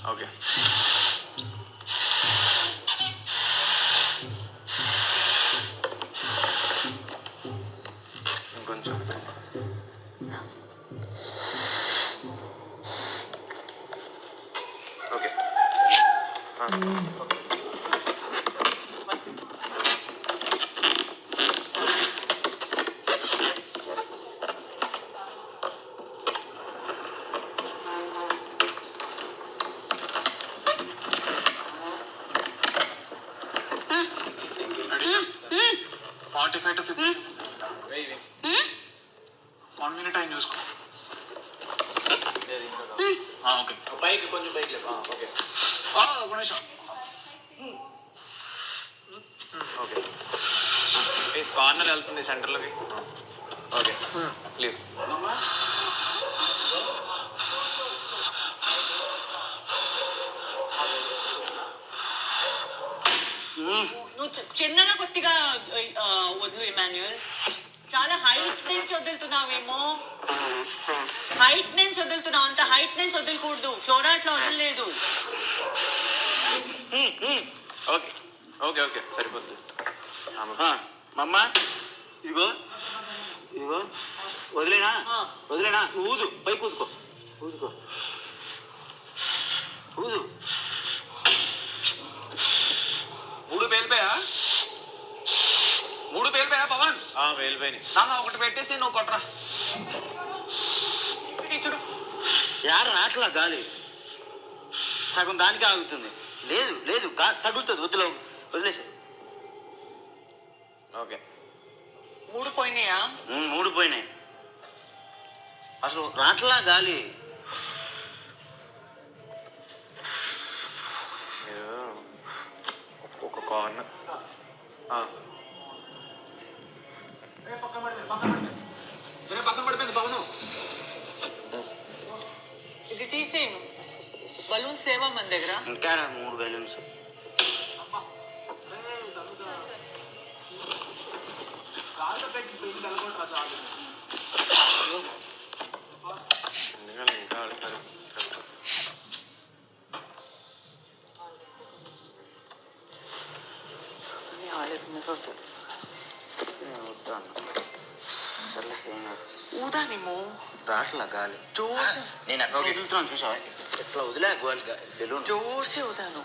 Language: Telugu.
ఓకే. ఇంకొంచెం. Okay. Ready? 45 to 50. 1 minute time చూసుకో. ఓకే. పైకి కొంచెం పైకి లేవు. ఓకే. ఒక నిమిషం. ఓకే. కార్నర్ వెళ్తుంది సెంటర్లోకి. ఓకే. లీవ్. నువ్వు చిన్నగా కొద్దిగా వదులు ఇమాన్యుయల్. చాలా హైట్ నుంచి వదులుతున్నావేమో. హైట్ నుంచి వదులుతున్నావు. అంత హైట్ నుంచి వదలకూడదు. ఫ్లోరా అట్లా వదలలేదు. ఓకే ఓకే ఓకే సరిపోతుంది. మమ్మ ఇదిగో ఇదిగో వదిలేనా వదిలేనా నువ్వు ఊదు పైకి ఊదుకో ఊదుకో ఊదు. 3 పేలిపోయా? 3 పేలిపోయా పవన్? వెళ్ళిపోయినాయి. నాన్న ఒకటి పెట్టేసి నువ్వు కొట్టరా. చూడు యాడ రాట్లా గాలి సగం దానికి ఆగుతుంది. లేదు లేదు తగులుతుంది. వదిలే వదిలేసా. ఓకే. 3 పోయినాయా? 3 పోయినాయి. అసలు రాట్లా గాలి. ఒక కార్నర్. పక్కన పడిపోయింది పవను. ఇది తీసేను. బలూన్స్ లేవా మన దగ్గర? ఇంకా 3 బెలూన్స్. ఇంకా ఆడతారు. ఊదా నిమ్ము. రాట్లా గాలి. చూసి నేను ఎక్కడ వదులుతున్నాను చూసావా? ఎట్లా వదిలే గాలి బెలూన్ చూసి ఊదాను.